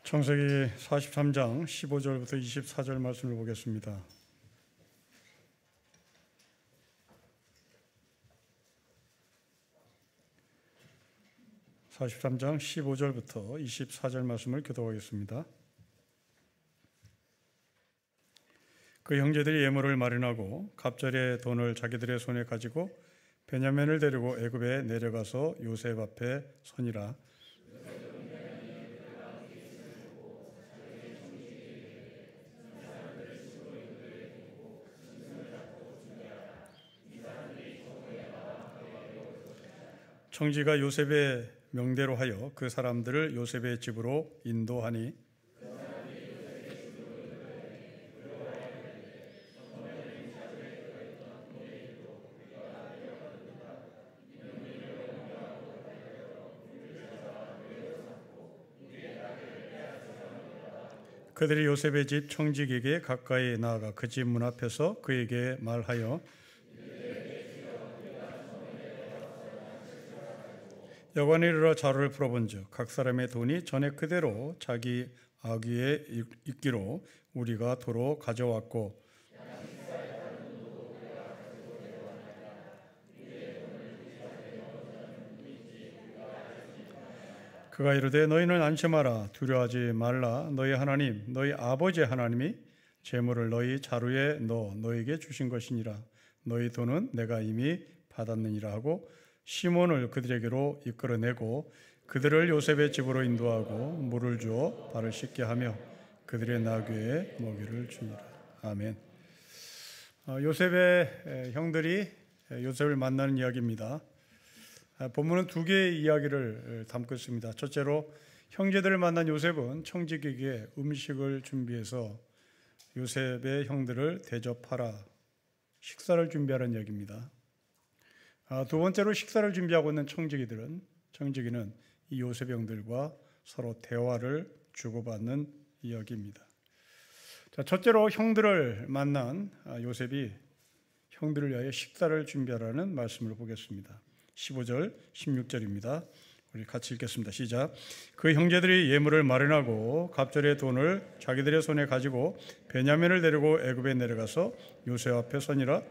창세기 43장 15절부터 24절 말씀을 보겠습니다. (43장) 15절부터 24절 말씀을 교독하겠습니다. 그 형제들이 예물을 마련하고 갑절의 돈을 자기들의 손에 가지고 베냐민을 데리고 애굽에 내려가서 요셉 앞에 서니라. 청지가 요셉의 명대로 하여 그 사람들을 요셉의 집으로 인도하니 그들이 요셉의 집 청지기에게 가까이 나아가 그 집 문 앞에서 그에게 말하여 여관에 이르러 자루를 풀어본즉 각 사람의 돈이 전에 그대로 자기 아귀에 있기로 우리가 도로 가져왔고 그가 이르되 너희는 안심하라 두려워하지 말라 너희 하나님 너희 아버지의 하나님이 재물을 너희 자루에 넣어 너희에게 주신 것이니라 너희 돈은 내가 이미 받았느니라 하고 시몬을 그들에게로 이끌어내고 그들을 요셉의 집으로 인도하고 물을 주어 발을 씻게 하며 그들의 나귀에 먹이를 주니라. 아멘. 요셉의 형들이 요셉을 만나는 이야기입니다. 본문은 두 개의 이야기를 담고 있습니다. 첫째로 형제들을 만난 요셉은 청지기에게 음식을 준비해서 요셉의 형들을 대접하라, 식사를 준비하라는 이야기입니다. 두 번째로 식사를 준비하고 있는 청지기는 이 요셉 형들과 서로 대화를 주고받는 이야기입니다. 첫째로 형들을 만난 요셉이 형들을 위하여 식사를 준비하라는 말씀을 보겠습니다. 15절, 16절입니다. 우리 같이 읽겠습니다. 시작. 그 형제들이 예물을 마련하고 갑절의 돈을 자기들의 손에 가지고 베냐민을 데리고 애굽에 내려가서 요셉 앞에 서니라.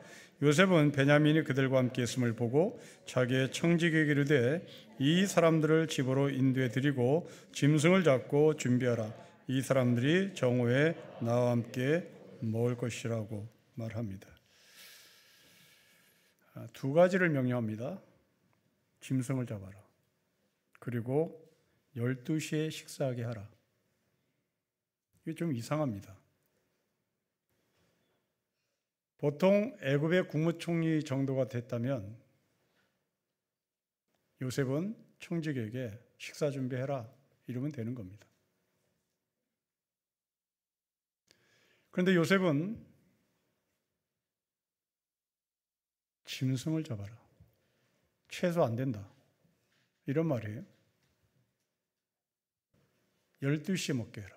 요셉은 베냐민이 그들과 함께 있음을 보고 자기의 청지기에게 이르되 이 사람들을 집으로 인도해 드리고 짐승을 잡고 준비하라. 이 사람들이 정오에 나와 함께 먹을 것이라고 말합니다. 두 가지를 명령합니다. 짐승을 잡아라. 그리고 12시에 식사하게 하라. 이게 좀 이상합니다. 보통 애굽의 국무총리 정도가 됐다면 요셉은 청지기에게 식사 준비해라 이러면 되는 겁니다. 그런데 요셉은 짐승을 잡아라. 최소 안 된다. 이런 말이에요. 12시에 먹게 해라.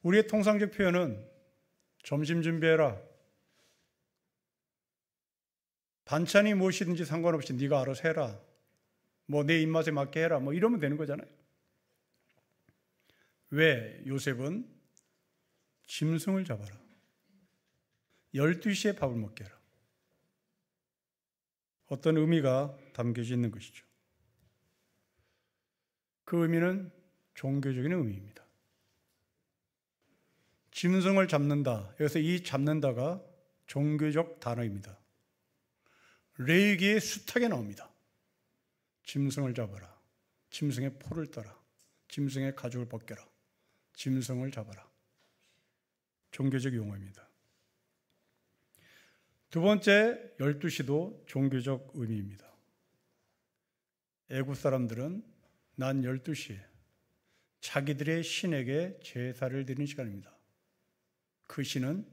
우리의 통상적 표현은 점심 준비해라. 반찬이 무엇이든지 상관없이 네가 알아서 해라. 내 입맛에 맞게 해라. 이러면 되는 거잖아요. 왜 요셉은 짐승을 잡아라. 12시에 밥을 먹게 해라. 어떤 의미가 담겨져 있는 것이죠. 그 의미는 종교적인 의미입니다. 짐승을 잡는다. 여기서 이 잡는다가 종교적 단어입니다. 레위기의 수탁에 나옵니다. 짐승을 잡아라. 짐승의 포를 떠라. 짐승의 가죽을 벗겨라. 짐승을 잡아라. 종교적 용어입니다. 두 번째 12시도 종교적 의미입니다. 애굽 사람들은 낮 12시에 자기들의 신에게 제사를 드리는 시간입니다. 그 신은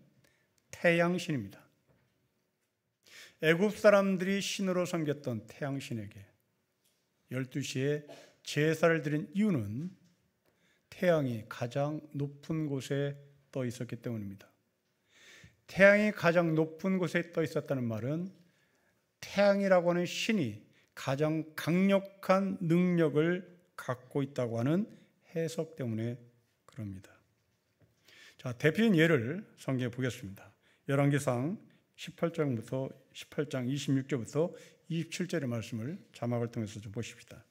태양신입니다. 애굽 사람들이 신으로 섬겼던 태양신에게 12시에 제사를 드린 이유는 태양이 가장 높은 곳에 떠 있었기 때문입니다. 태양이 가장 높은 곳에 떠 있었다는 말은 태양이라고 하는 신이 가장 강력한 능력을 갖고 있다고 하는 해석 때문에 그럽니다. 자, 대표적인 예를 성경에 보겠습니다. 열왕기상 18장 26절부터 27절의 말씀을 자막을 통해서 좀 보십시다.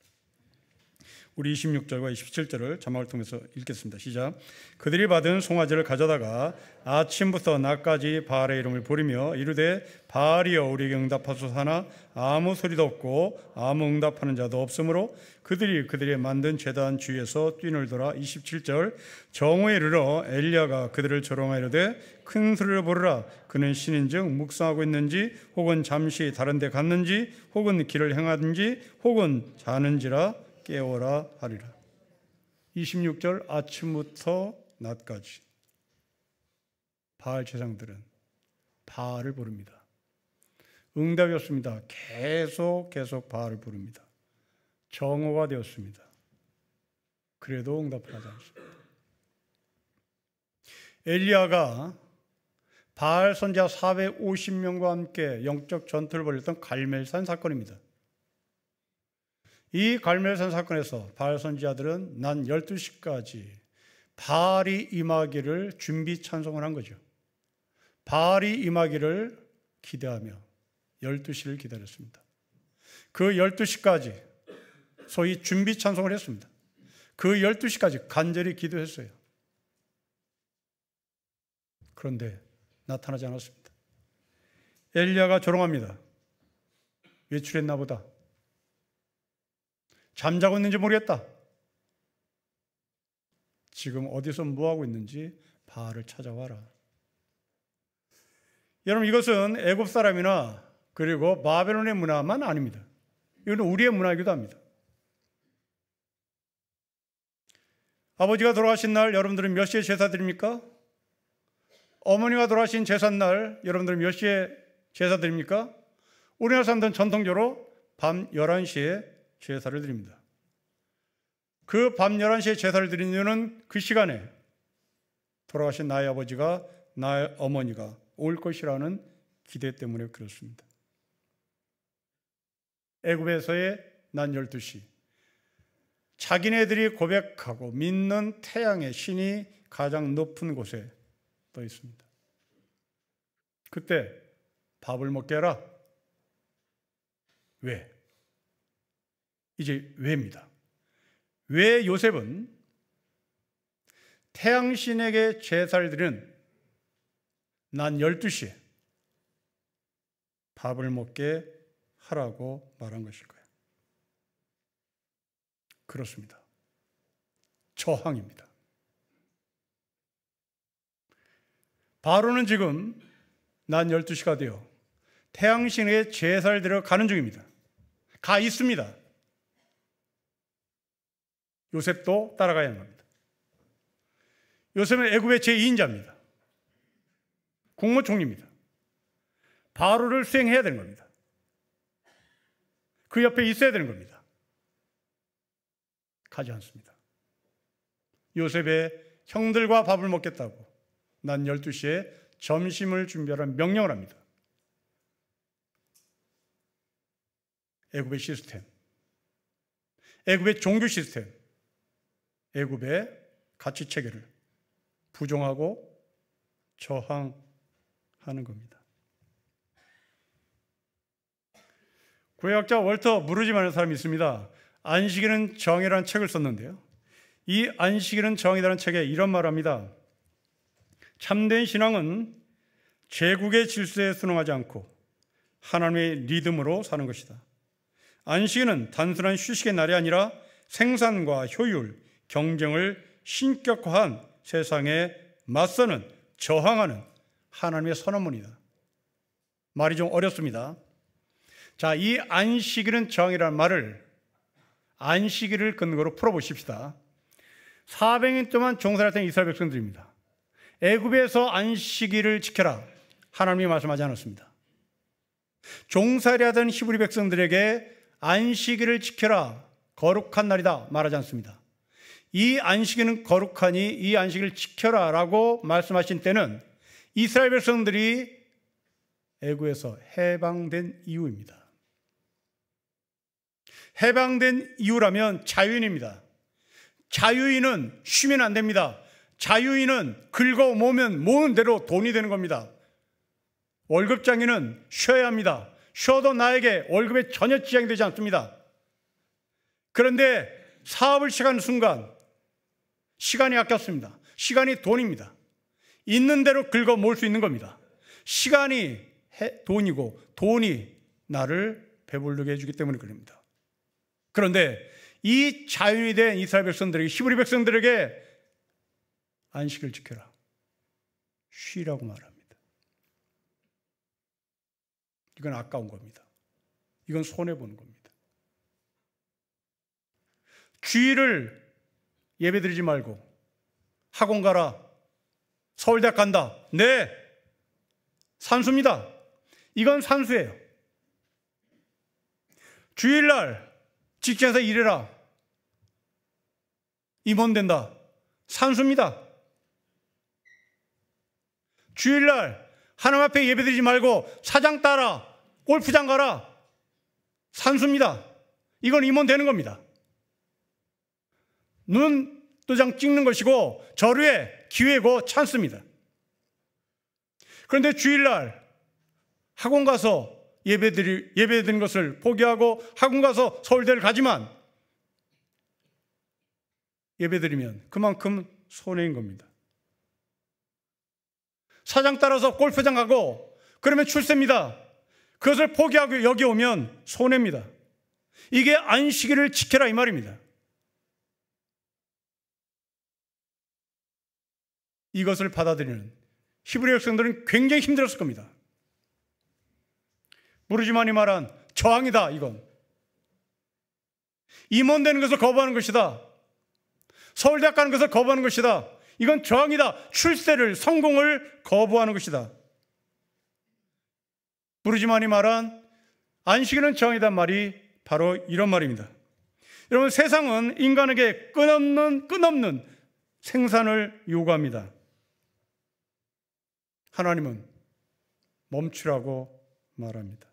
우리 26절과 27절을 자막을 통해서 읽겠습니다. 시작. 그들이 받은 송아지를 가져다가 아침부터 낮까지 바알의 이름을 부르며 이르되 바알이여 우리에게 응답하소서 하나 아무 소리도 없고 아무 응답하는 자도 없으므로 그들이 만든 제단 주위에서 뛰놀더라. 27절. 정오에 이르러 엘리야가 그들을 조롱하여 이르되 큰 소리로 부르라. 그는 신인즉 묵상하고 있는지 혹은 잠시 다른 데 갔는지 혹은 길을 행하든지 혹은 자는지라 깨워라 하리라. 26절. 아침부터 낮까지 바알 제사장들은 바알을 부릅니다. 응답이 없습니다. 계속 바알을 부릅니다. 정오가 되었습니다. 그래도 응답을 하지 않습니다. 엘리야가 바알 선지자 450명과 함께 영적 전투를 벌였던 갈멜산 사건입니다. 이 갈멜산 사건에서 바알 선지자들은 낮 12시까지 바알이 임하기를 준비 찬송을 한 거죠. 바알이 임하기를 기대하며 12시를 기다렸습니다. 그 12시까지 소위 준비 찬송을 했습니다. 그 12시까지 간절히 기도했어요. 그런데 나타나지 않았습니다. 엘리야가 조롱합니다. 외출했나 보다. 잠자고 있는지 모르겠다. 지금 어디서 뭐하고 있는지 바알을 찾아와라. 여러분, 이것은 애굽 사람이나 그리고 바벨론의 문화만 아닙니다. 이건 우리의 문화이기도 합니다. 아버지가 돌아가신 날 여러분들은 몇 시에 제사 드립니까? 어머니가 돌아가신 제삿날 여러분들은 몇 시에 제사 드립니까? 우리나라 사람들은 전통적으로 밤 11시에 제사를 드립니다. 그 밤 11시에 제사를 드리는 이유는 그 시간에 돌아가신 나의 아버지가 나의 어머니가 올 것이라는 기대 때문에 그렇습니다. 애굽에서의 낮 12시, 자기네들이 고백하고 믿는 태양의 신이 가장 높은 곳에 떠 있습니다. 그때 밥을 먹게 해라. 왜? 이제 왜입니다. 왜 요셉은 태양신에게 제사를 드리는 낮 12시에 밥을 먹게 하라고 말한 것일까요? 그렇습니다. 저항입니다. 바로는 지금 낮 12시가 되어 태양신에게 제사를 드려 가는 중입니다. 가 있습니다. 요셉도 따라가야 하는 겁니다. 요셉은 애굽의 제2인자입니다. 국무총리입니다. 바로를 수행해야 되는 겁니다. 그 옆에 있어야 되는 겁니다. 가지 않습니다. 요셉의 형들과 밥을 먹겠다고 낮 12시에 점심을 준비하라는 명령을 합니다. 애굽의 시스템, 애굽의 종교 시스템, 애굽의 가치 체계를 부정하고 저항하는 겁니다. 구약자 월터 무르지라는 사람이 있습니다. 안식일은 정의라는 책을 썼는데요. 이 안식일은 정의라는 책에 이런 말을 합니다. 참된 신앙은 제국의 질서에 순응하지 않고 하나님의 리듬으로 사는 것이다. 안식일은 단순한 휴식의 날이 아니라 생산과 효율, 경쟁을 신격화한 세상에 맞서는, 저항하는 하나님의 선언문이다. 말이 좀 어렵습니다. 자, 이 안식일은 정의라는 말을 안식일을 근거로 풀어보십시다. 400년 동안 종살이했던 이스라엘 백성들입니다. 애굽에서 안식일을 지켜라. 하나님이 말씀하지 않았습니다. 종살이하던 히브리 백성들에게 안식일을 지켜라. 거룩한 날이다. 말하지 않습니다. 이 안식일은 거룩하니 이 안식일을 지켜라 라고 말씀하신 때는 이스라엘 백성들이 애굽에서 해방된 이후입니다. 해방된 이유라면 자유인입니다. 자유인은 쉬면 안 됩니다. 자유인은 긁어 모으면 모은 대로 돈이 되는 겁니다. 월급장애는 쉬어야 합니다. 쉬어도 나에게 월급에 전혀 지장이 되지 않습니다. 그런데 사업을 시작하는 순간 시간이 아꼈습니다. 시간이 돈입니다. 있는 대로 긁어 모을 수 있는 겁니다. 시간이 돈이고 돈이 나를 배부르게 해주기 때문에 그럽니다. 그런데 이 자유인이 된 이스라엘 백성들에게, 히브리 백성들에게 안식을 지켜라, 쉬라고 말합니다. 이건 아까운 겁니다. 이건 손해보는 겁니다. 주일을 예배드리지 말고 학원 가라, 서울대학 간다. 네, 산수입니다. 이건 산수예요. 주일날 직장에서 일해라, 임원 된다. 산수입니다. 주일날 하나님 앞에 예배드리지 말고 사장 따라 골프장 가라, 산수입니다. 이건 임원 되는 겁니다. 눈도장 찍는 것이고 절유의 기회고 찬스입니다. 그런데 주일날 학원 가서 예배드리는 것을 포기하고 학원 가서 서울대를 가지만 예배드리면 그만큼 손해인 겁니다. 사장 따라서 골프장 가고 그러면 출세입니다. 그것을 포기하고 여기 오면 손해입니다. 이게 안식일을 지켜라 이 말입니다. 이것을 받아들이는 히브리 백성들은 굉장히 힘들었을 겁니다. 무르지만이 말한 저항이다. 이건 임원되는 것을 거부하는 것이다. 서울대학 가는 것을 거부하는 것이다. 이건 저항이다. 출세를, 성공을 거부하는 것이다. 무르지만이 말한 안식일은 저항이란 말이 바로 이런 말입니다. 여러분, 세상은 인간에게 끝없는 생산을 요구합니다. 하나님은 멈추라고 말합니다.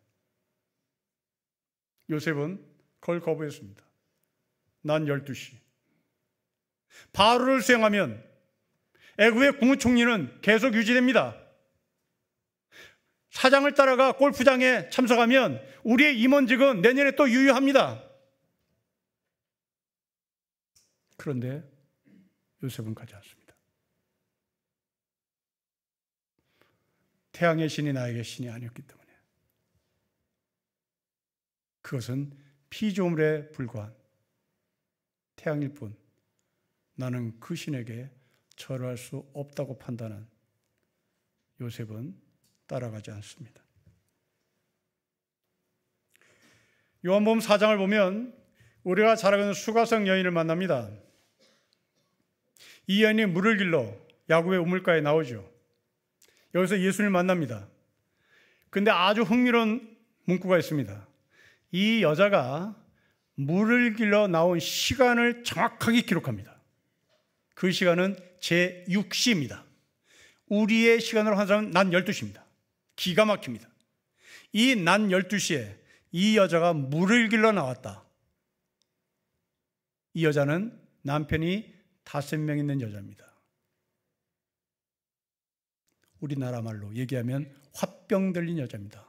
요셉은 그걸 거부했습니다. 난 12시. 바로를 수행하면 애굽의 국무총리는 계속 유지됩니다. 사장을 따라가 골프장에 참석하면 우리의 임원직은 내년에 또 유효합니다. 그런데 요셉은 가지 않습니다. 태양의 신이 나에게 신이 아니었기 때문에 그것은 피조물에 불과한 태양일 뿐 나는 그 신에게 절할 수 없다고 판단한 요셉은 따라가지 않습니다. 요한복음 4장을 보면 우리가 잘 알고 있는 수가성 여인을 만납니다. 이 여인이 물을 길러 야곱의 우물가에 나오죠. 여기서 예수님을 만납니다. 그런데 아주 흥미로운 문구가 있습니다. 이 여자가 물을 길러 나온 시간을 정확하게 기록합니다. 그 시간은 제6시입니다. 우리의 시간으로 환산하면 낮 12시입니다. 기가 막힙니다. 이 낮 12시에 이 여자가 물을 길러 나왔다. 이 여자는 남편이 5명 있는 여자입니다. 우리나라 말로 얘기하면 화병 들린 여자입니다.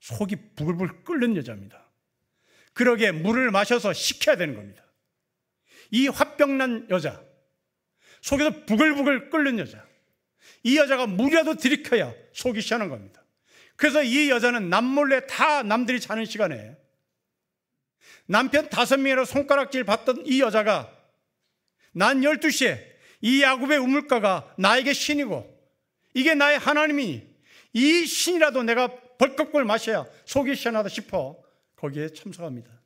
속이 부글부글 끓는 여자입니다. 그러게 물을 마셔서 식혀야 되는 겁니다. 이 화병난 여자, 속에서 부글부글 끓는 여자, 이 여자가 물이라도 들이켜야 속이 시원한 겁니다. 그래서 이 여자는 남몰래 다 남들이 자는 시간에 남편 5명이라 손가락질 받던 이 여자가 낮 12시에 이 야곱의 우물가가 나에게 신이고 이게 나의 하나님이니 이 신이라도 내가 벌컥벌 마셔야 속이 시원하다 싶어 거기에 참석합니다.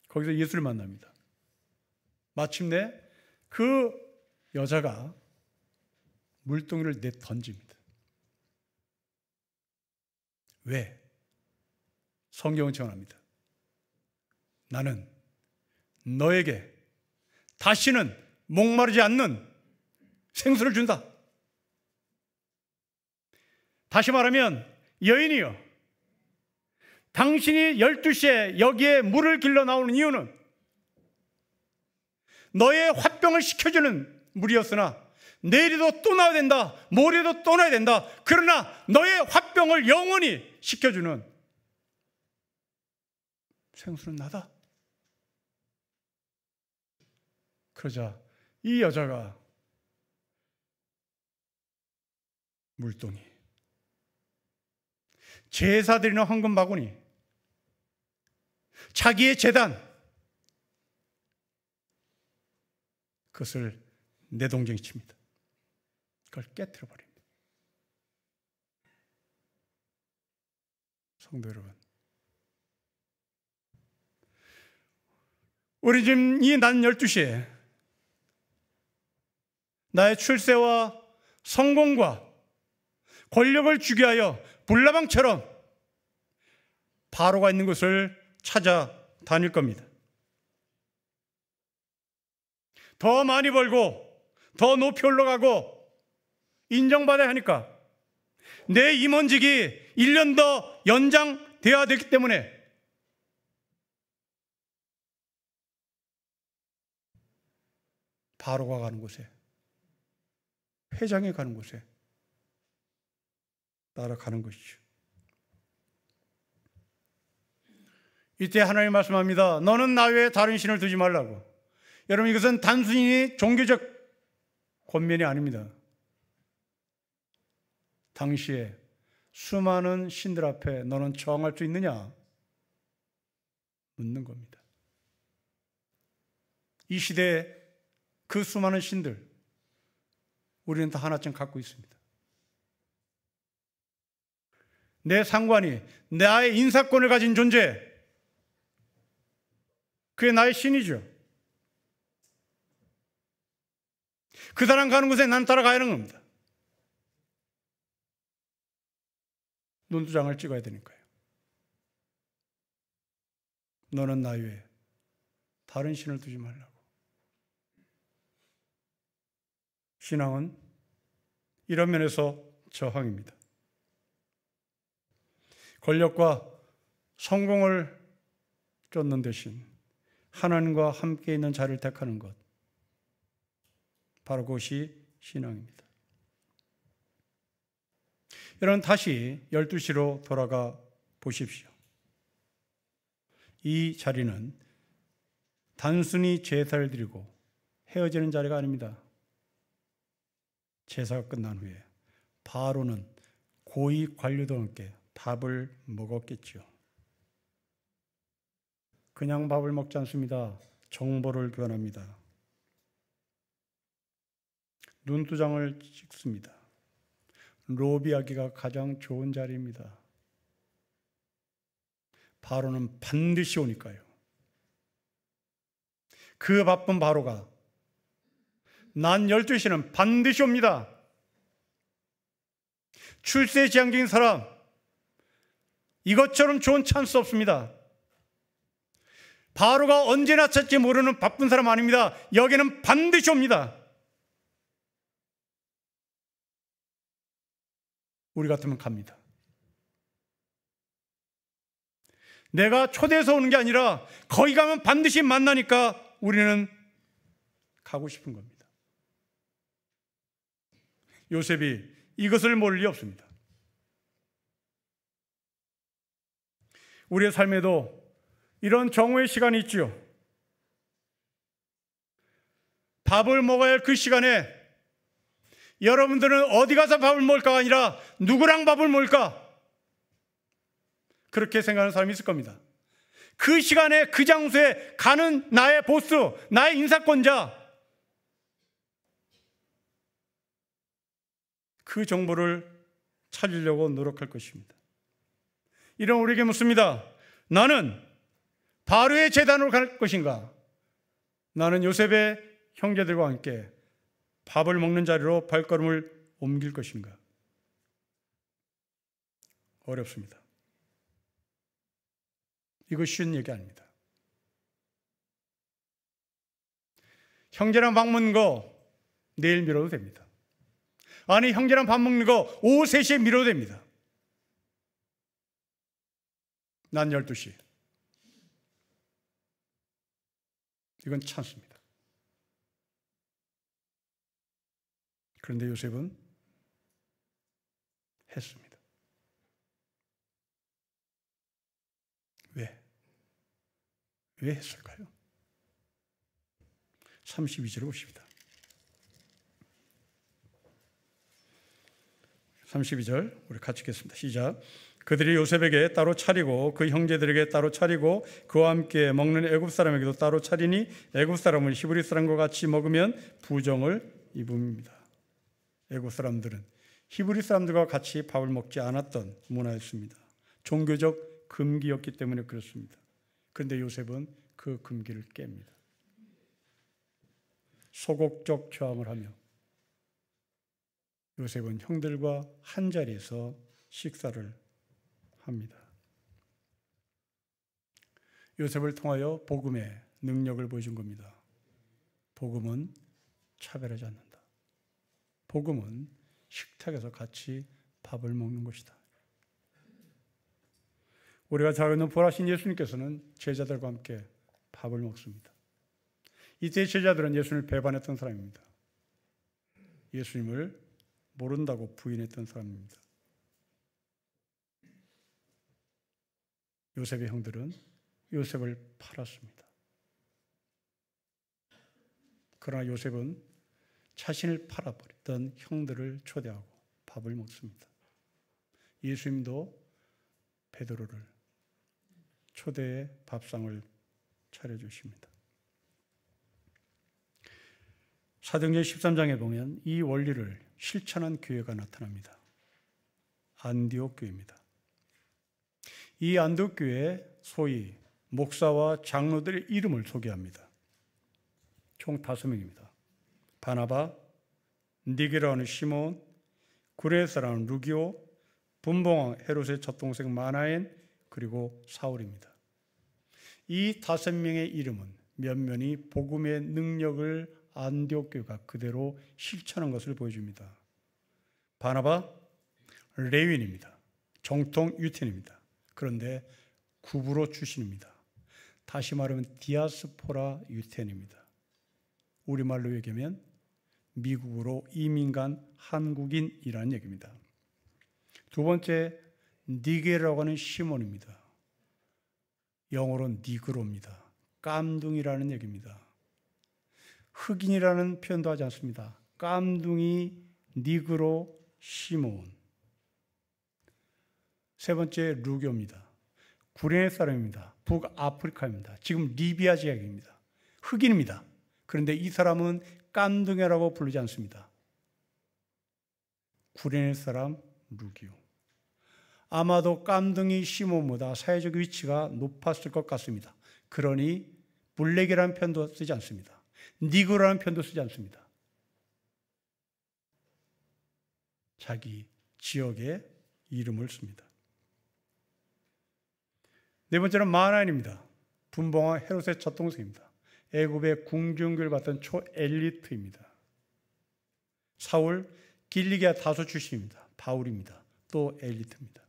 거기서 예수를 만납니다. 마침내 그 여자가 물동이를 내던집니다. 왜? 성경은 정합니다. 나는 너에게 다시는 목마르지 않는 생수를 준다. 다시 말하면 여인이여, 당신이 12시에 여기에 물을 길러 나오는 이유는 너의 화병을 식혀주는 물이었으나 내일도 또 나야 된다, 모레도 또 나야 된다. 그러나 너의 화병을 영원히 식혀주는 생수는 나다. 그러자 이 여자가 물동이, 제사 드리는 황금 바구니, 자기의 제단, 그것을 내동쟁이 칩니다. 그걸 깨트려 버립니다. 성도 여러분, 우리 지금 이 낮 12시에 나의 출세와 성공과 권력을 주기 위하여 불나방처럼 바로가 있는 곳을 찾아다닐 겁니다. 더 많이 벌고 더 높이 올라가고 인정받아야 하니까 내 임원직이 1년 더 연장되어야 되기 때문에 바로가 가는 곳에, 회장이 가는 곳에 따라가는 것이죠. 이때 하나님 말씀합니다. 너는 나 외에 다른 신을 두지 말라고. 여러분, 이것은 단순히 종교적 권면이 아닙니다. 당시에 수많은 신들 앞에 너는 저항할 수 있느냐? 묻는 겁니다. 이 시대에 그 수많은 신들, 우리는 다 하나쯤 갖고 있습니다. 내 상관이 나의 인사권을 가진 존재, 그게 나의 신이죠. 그 사람 가는 곳에 난 따라가야 하는 겁니다. 눈두장을 찍어야 되니까요. 너는 나 외에 다른 신을 두지 말라고. 신앙은 이런 면에서 저항입니다. 권력과 성공을 쫓는 대신 하나님과 함께 있는 자를 택하는 것, 바로 그것이 신앙입니다. 여러분, 다시 12시로 돌아가 보십시오. 이 자리는 단순히 제사를 드리고 헤어지는 자리가 아닙니다. 제사가 끝난 후에 바로는 고위 관료들과 함께 밥을 먹었겠지요. 그냥 밥을 먹지 않습니다. 정보를 교환합니다. 눈두장을 찍습니다. 로비하기가 가장 좋은 자리입니다. 바로는 반드시 오니까요. 그 바쁜 바로가 낮 12시는 반드시 옵니다. 출세지향적인 사람, 이것처럼 좋은 찬스 없습니다. 바로가 언제나 찾지 모르는 바쁜 사람 아닙니다. 여기는 반드시 옵니다. 우리 같으면 갑니다. 내가 초대해서 오는 게 아니라 거기 가면 반드시 만나니까 우리는 가고 싶은 겁니다. 요셉이 이것을 모를 리 없습니다. 우리의 삶에도 이런 정오의 시간이 있지요. 밥을 먹어야 할 그 시간에 여러분들은 어디 가서 밥을 먹을까가 아니라 누구랑 밥을 먹을까? 그렇게 생각하는 사람이 있을 겁니다. 그 시간에 그 장소에 가는 나의 보스, 나의 인사권자, 그 정보를 찾으려고 노력할 것입니다. 이런 우리에게 묻습니다. 나는 바로의 제단으로 갈 것인가? 나는 요셉의 형제들과 함께 밥을 먹는 자리로 발걸음을 옮길 것인가? 어렵습니다. 이거 쉬운 얘기 아닙니다. 형제랑 밥 먹는 거 내일 미뤄도 됩니다. 아니, 형제랑 밥 먹는 거 오후 3시에 미뤄도 됩니다. 낮 12시. 이건 찬스입니다. 그런데 요셉은 했습니다. 왜? 왜 했을까요? 32절을 보십니다. 32절 우리 같이 읽겠습니다. 시작. 그들이 요셉에게 따로 차리고 그 형제들에게 따로 차리고 그와 함께 먹는 애굽 사람에게도 따로 차리니 애굽 사람은 히브리 사람과 같이 먹으면 부정을 입음입니다. 애굽 사람들은 히브리 사람들과 같이 밥을 먹지 않았던 문화였습니다. 종교적 금기였기 때문에 그렇습니다. 그런데 요셉은 그 금기를 깹니다. 소극적 저항을 하며 요셉은 형들과 한자리에서 식사를 합니다. 요셉을 통하여 복음의 능력을 보여준 겁니다. 복음은 차별하지 않는다. 복음은 식탁에서 같이 밥을 먹는 것이다. 우리가 잘 아는 부활하신 예수님께서는 제자들과 함께 밥을 먹습니다. 이때 제자들은 예수님을 배반했던 사람입니다. 예수님을 모른다고 부인했던 사람입니다. 요셉의 형들은 요셉을 팔았습니다. 그러나 요셉은 자신을 팔아버렸던 형들을 초대하고 밥을 먹습니다. 예수님도 베드로를 초대해 밥상을 차려주십니다. 사도행전 13장에 보면 이 원리를 실천한 교회가 나타납니다. 안디옥 교회입니다. 이 안디옥 교회 소위 목사와 장로들의 이름을 소개합니다. 총 5명입니다. 바나바, 니게라는 시몬, 구레사라는 루기오, 분봉왕 헤롯의 젖동생 마나엔, 그리고 사울입니다. 이 5명의 이름은 면면이 복음의 능력을 안디옥 교회가 그대로 실천한 것을 보여줍니다. 바나바, 레윈입니다. 정통 유태인입니다. 그런데 구브로 출신입니다. 다시 말하면 디아스포라 유태인입니다. 우리말로 얘기하면 미국으로 이민 간 한국인이라는 얘기입니다. 두 번째, 니게라고 하는 시몬입니다. 영어로 니그로입니다. 깜둥이라는 얘기입니다. 흑인이라는 표현도 하지 않습니다. 깜둥이, 니그로, 시몬. 세 번째, 루교입니다. 구레네 사람입니다. 북아프리카입니다. 지금 리비아 지역입니다. 흑인입니다. 그런데 이 사람은 깜둥이라고 부르지 않습니다. 구레네 사람 루기오. 아마도 깜둥이 시몬보다 사회적 위치가 높았을 것 같습니다. 그러니 블랙이라는 편도 쓰지 않습니다. 니그로라는 편도 쓰지 않습니다. 자기 지역의 이름을 씁니다. 네 번째는 마나엔입니다. 분봉왕 헤롯의 젖동생입니다. 애굽의 궁중교를 받던 초엘리트입니다. 사울, 길리기아 다소 출신입니다. 바울입니다. 또 엘리트입니다.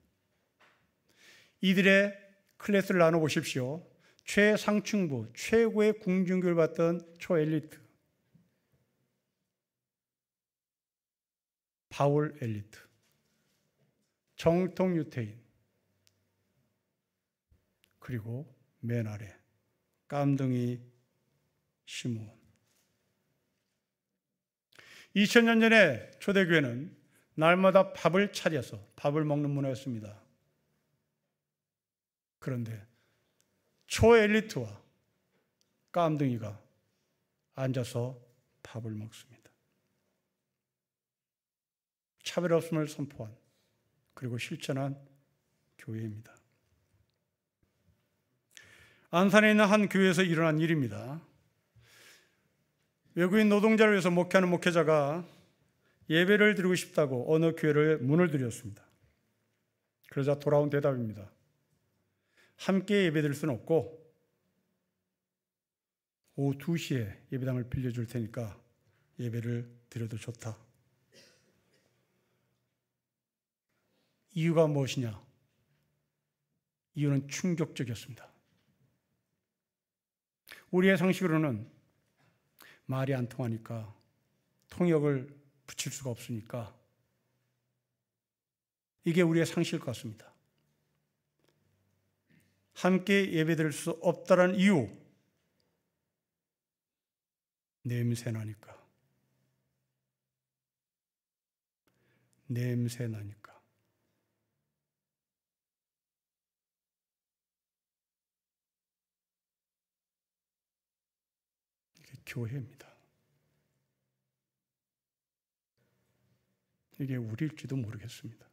이들의 클래스를 나눠보십시오. 최상층부, 최고의 궁중교를 받던 초엘리트. 바울 엘리트. 정통 유태인. 그리고 맨 아래 깜둥이 시몬. 2000년 전에 초대교회는 날마다 밥을 차려서 밥을 먹는 문화였습니다. 그런데 초엘리트와 깜둥이가 앉아서 밥을 먹습니다. 차별 없음을 선포한 그리고 실천한 교회입니다. 안산에 있는 한 교회에서 일어난 일입니다. 외국인 노동자를 위해서 목회하는 목회자가 예배를 드리고 싶다고 어느 교회를 문을 들였습니다. 그러자 돌아온 대답입니다. 함께 예배 드릴 수는 없고 오후 2시에 예배당을 빌려줄 테니까 예배를 드려도 좋다. 이유가 무엇이냐? 이유는 충격적이었습니다. 우리의 상식으로는 말이 안 통하니까, 통역을 붙일 수가 없으니까 이게 우리의 상식일 것 같습니다. 함께 예배드릴 수 없다는 이유, 냄새나니까. 냄새나니까. 이게 교회입니다. 이게 우리일지도 모르겠습니다.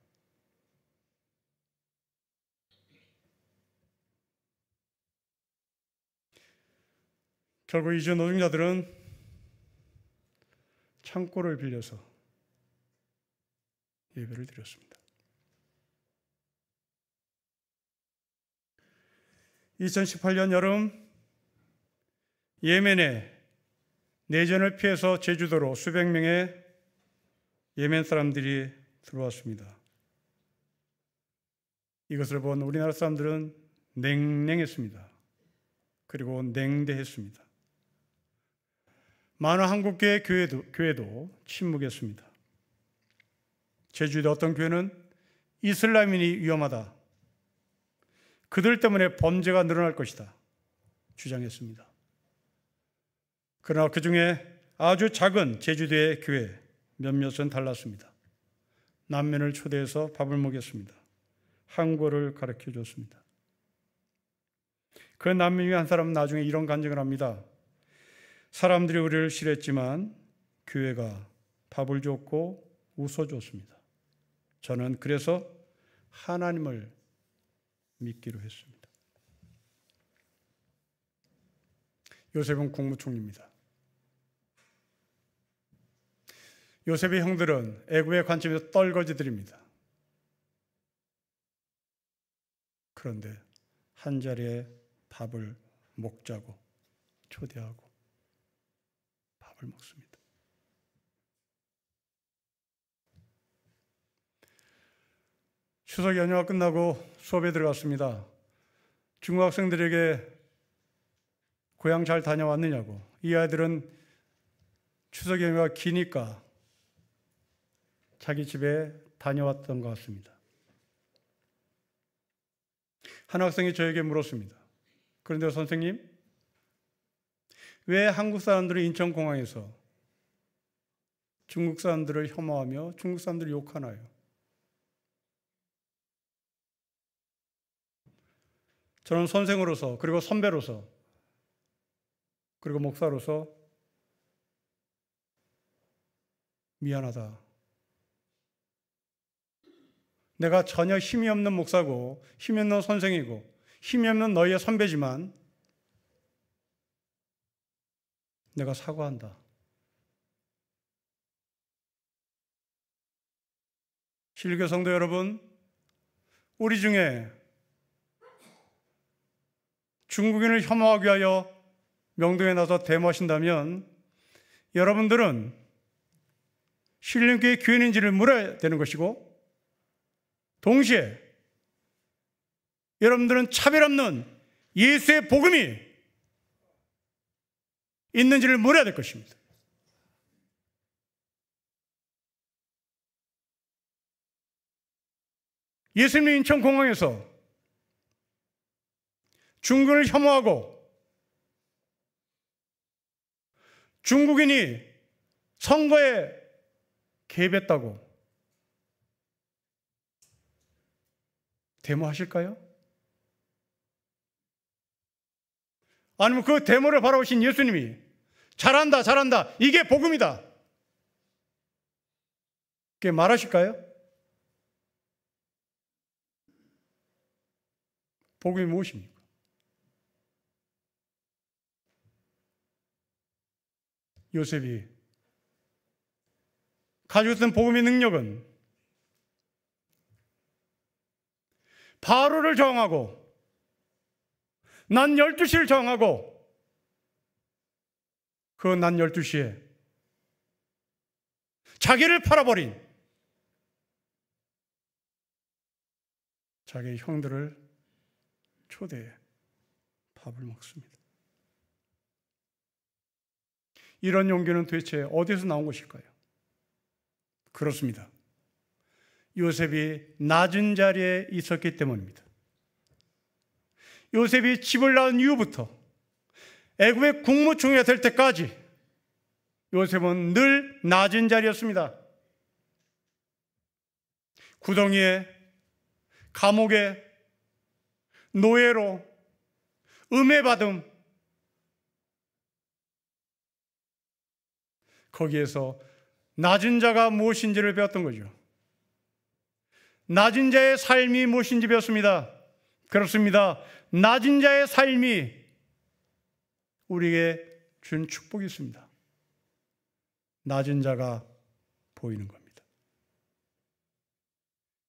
결국 이주 노동자들은 창고를 빌려서 예배를 드렸습니다. 2018년 여름 예멘에 내전을 피해서 제주도로 수백 명의 예멘 사람들이 들어왔습니다. 이것을 본 우리나라 사람들은 냉랭했습니다. 그리고 냉대했습니다. 많은 한국교회 교회도 침묵했습니다. 제주도의 어떤 교회는 이슬람인이 위험하다, 그들 때문에 범죄가 늘어날 것이다 주장했습니다. 그러나 그 중에 아주 작은 제주도의 교회 몇몇은 달랐습니다. 남면을 초대해서 밥을 먹였습니다. 한국어를 가르쳐 줬습니다. 그 남면 중에 한 사람은 나중에 이런 간증을 합니다. 사람들이 우리를 싫어했지만 교회가 밥을 줬고 웃어줬습니다. 저는 그래서 하나님을 믿기로 했습니다. 요셉은 국무총리입니다. 요셉의 형들은 애굽의 관점에서 떨거지들입니다. 그런데 한 자리에 밥을 먹자고 초대하고 밥을 먹습니다. 추석 연휴가 끝나고 수업에 들어갔습니다. 중국 학생들에게 고향 잘 다녀왔느냐고. 이 아이들은 추석 연휴가 기니까 자기 집에 다녀왔던 것 같습니다. 한 학생이 저에게 물었습니다. 그런데 선생님, 왜 한국 사람들은 인천공항에서 중국 사람들을 혐오하며 중국 사람들을 욕하나요? 저는 선생으로서, 그리고 선배로서, 그리고 목사로서 미안하다. 내가 전혀 힘이 없는 목사고 힘이 없는 선생이고 힘이 없는 너희의 선배지만 내가 사과한다. 실교 성도 여러분, 우리 중에 중국인을 혐오하기 위하여 명동에 나서 데모하신다면 여러분들은 신림교회 교인인지를 물어야 되는 것이고, 동시에 여러분들은 차별 없는 예수의 복음이 있는지를 물어야 될 것입니다. 예수님 인천공항에서 중국을 혐오하고 중국인이 선거에 개입했다고 데모하실까요? 아니면 그 데모를 바라보신 예수님이 잘한다, 잘한다, 이게 복음이다, 그게 말하실까요? 복음이 무엇입니까? 요셉이 가지고 있던 복음의 능력은 바로를 저항하고 낮 12시를 저항하고 그 낮 12시에 자기를 팔아버린 자기의 형들을 초대해 밥을 먹습니다. 이런 용기는 도대체 어디서 나온 것일까요? 그렇습니다. 요셉이 낮은 자리에 있었기 때문입니다. 요셉이 집을 나온 이후부터 애굽의 국무총리가 될 때까지 요셉은 늘 낮은 자리였습니다. 구덩이에, 감옥에, 노예로, 음해받음, 거기에서 낮은 자가 무엇인지를 배웠던 거죠. 낮은 자의 삶이 무엇인지 배웠습니다. 그렇습니다. 낮은 자의 삶이 우리에게 준 축복이 있습니다. 낮은 자가 보이는 겁니다.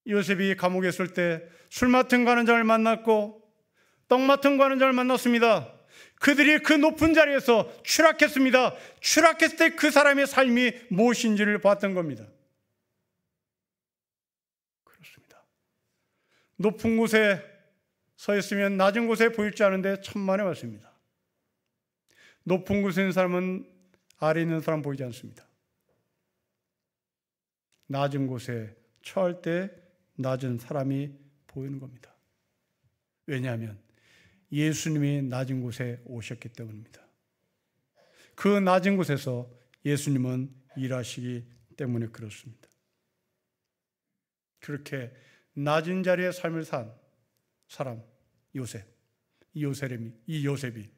요셉이 감옥에 있을 때 술 맡은 가는 자를 만났고 떡 맡은 가는 자를 만났습니다. 그들이 그 높은 자리에서 추락했습니다. 추락했을 때 그 사람의 삶이 무엇인지를 봤던 겁니다. 그렇습니다. 높은 곳에 서 있으면 낮은 곳에 보일 줄 아는데 천만에 맞습니다. 높은 곳에 있는 사람은 아래에 있는 사람 보이지 않습니다. 낮은 곳에 처할 때 낮은 사람이 보이는 겁니다. 왜냐하면 예수님이 낮은 곳에 오셨기 때문입니다. 그 낮은 곳에서 예수님은 일하시기 때문에 그렇습니다. 그렇게 낮은 자리의 삶을 산 사람 요셉, 이 요셉이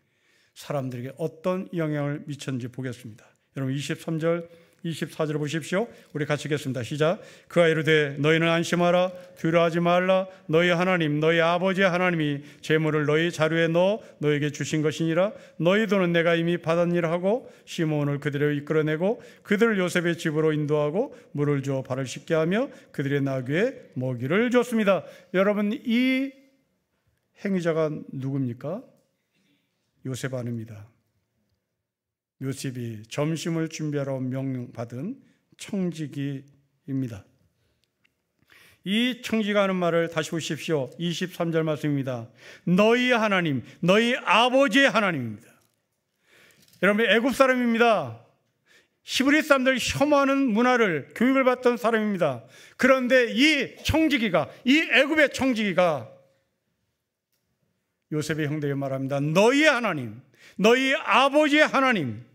사람들에게 어떤 영향을 미쳤는지 보겠습니다. 여러분 23절 24절을 보십시오. 우리 같이 읽겠습니다. 시작. 그가 이르되 너희는 안심하라 두려워하지 말라 너희 하나님 너희 아버지 하나님이 재물을 너희 자루에 넣어 너희에게 주신 것이니라. 너희 돈은 내가 이미 받았니라 하고 시몬을 그들을 이끌어내고 그들을 요셉의 집으로 인도하고 물을 주어 발을 씻게 하며 그들의 나귀에 먹이를 줬습니다. 여러분 이 행위자가 누굽니까? 요셉 아닙니다. 요셉이 점심을 준비하러 명령받은 청지기입니다. 이 청지기가 하는 말을 다시 보십시오. 23절 말씀입니다. 너희 하나님, 너희 아버지의 하나님입니다. 여러분 애굽 사람입니다. 히브리 사람들 혐오하는 문화를 교육을 받던 사람입니다. 그런데 이 청지기가, 이 애굽의 청지기가 요셉의 형들에게 말합니다. 너희의 하나님, 너희 아버지의 하나님.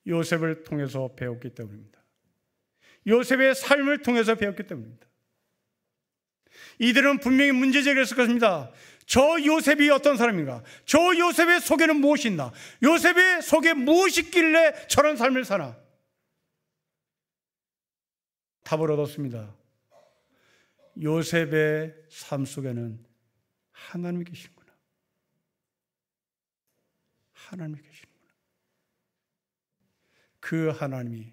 요셉을 통해서 배웠기 때문입니다. 요셉의 삶을 통해서 배웠기 때문입니다. 이들은 분명히 문제제기를 했을 것입니다. 저 요셉이 어떤 사람인가? 저 요셉의 속에는 무엇이 있나? 요셉의 속에 무엇이 있길래 저런 삶을 사나? 답을 얻었습니다. 요셉의 삶 속에는 하나님이 계시는구나. 하나님이 계시는구나. 그 하나님이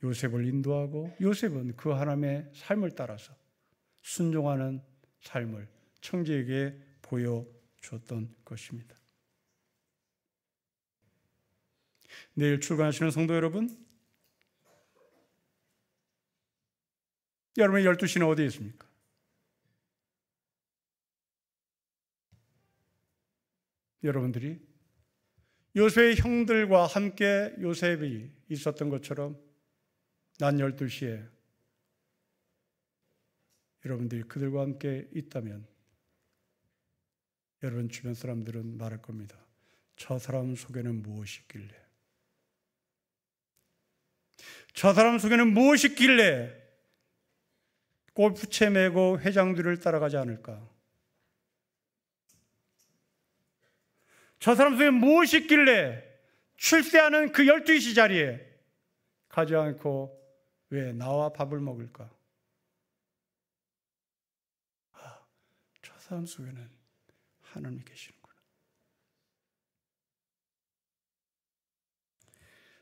요셉을 인도하고 요셉은 그 하나님의 삶을 따라서 순종하는 삶을 청지에게 보여줬던 것입니다. 내일 출근하시는 성도 여러분, 여러분의 12시는 어디에 있습니까? 여러분들이 요셉의 형들과 함께 요셉이 있었던 것처럼 낮 12시에 여러분들이 그들과 함께 있다면 여러분 주변 사람들은 말할 겁니다. 저 사람 속에는 무엇이 있길래? 저 사람 속에는 무엇이 있길래 골프채 메고 회장들을 따라가지 않을까? 저 사람 속에 무엇이 있길래 출세하는 그 12시 자리에 가지 않고 왜 나와 밥을 먹을까? 저 사람 속에는 하나님이 계시는구나.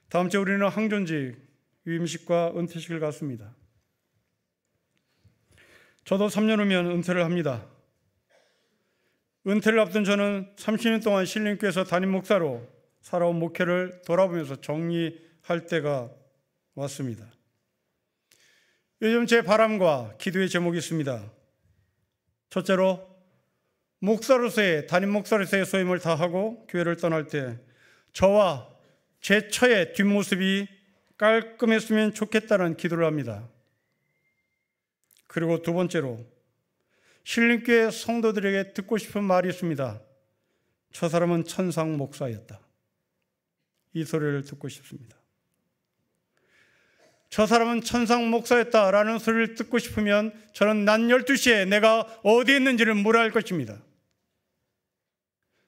다음 주에 우리는 항존직 유임식과 은퇴식을 갖습니다. 저도 3년 후면 은퇴를 합니다. 은퇴를 앞둔 저는 30년 동안 신림교회에서 담임 목사로 살아온 목회를 돌아보면서 정리할 때가 왔습니다. 요즘 제 바람과 기도의 제목이 있습니다. 첫째로 목사로서의 담임 목사로서의 소임을 다하고 교회를 떠날 때 저와 제 처의 뒷모습이 깔끔했으면 좋겠다는 기도를 합니다. 그리고 두 번째로 신림교회 성도들에게 듣고 싶은 말이 있습니다. 저 사람은 천상 목사였다. 이 소리를 듣고 싶습니다. 저 사람은 천상 목사였다라는 소리를 듣고 싶으면 저는 낮 12시에 내가 어디 있는지를 물어야 할 것입니다.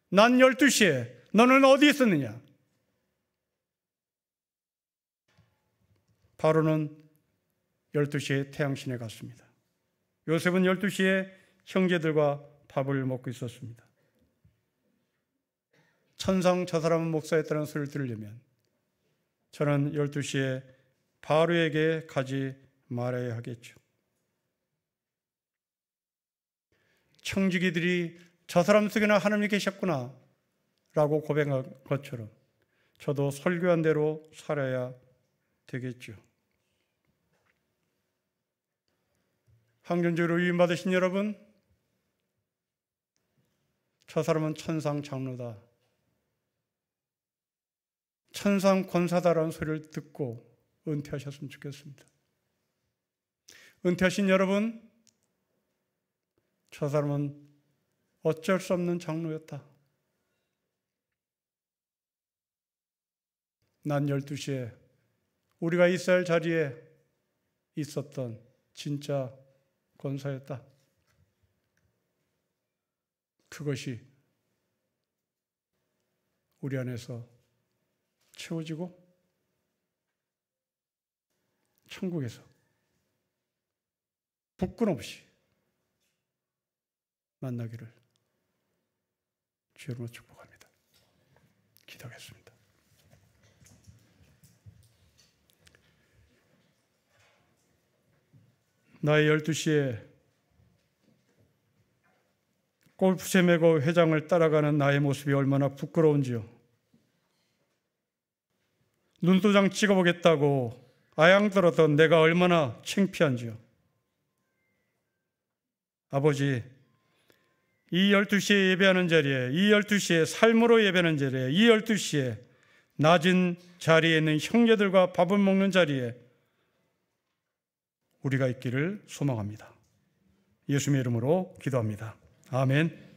낮 12시에 너는 어디 있었느냐? 바로는 12시에 태양신에 갔습니다. 요셉은 12시에 형제들과 밥을 먹고 있었습니다. 천상 저 사람은 목사였다는 소리를 들으려면 저는 12시에 바로에게 가지 말아야 하겠죠. 청지기들이 저 사람 속에는 하나님이 계셨구나 라고 고백한 것처럼 저도 설교한 대로 살아야 되겠죠. 항전적으로 위임받으신 여러분, 저 사람은 천상 장로다, 천상 권사다라는 소리를 듣고 은퇴하셨으면 좋겠습니다. 은퇴하신 여러분, 저 사람은 어쩔 수 없는 장로였다. 낮 12시에 우리가 있어야 할 자리에 있었던 진짜 권사였다. 그것이 우리 안에서 채워지고 천국에서 북군 없이 만나기를 주여로 축복합니다. 기도하겠습니다. 나의 12시에 골프채 메고 회장을 따라가는 나의 모습이 얼마나 부끄러운지요. 눈도장 찍어보겠다고 아양 들었던 내가 얼마나 창피한지요. 아버지, 이 12시에 예배하는 자리에, 이 12시에 삶으로 예배하는 자리에, 이 12시에 낮은 자리에 있는 형제들과 밥을 먹는 자리에 우리가 있기를 소망합니다. 예수님의 이름으로 기도합니다. 아멘.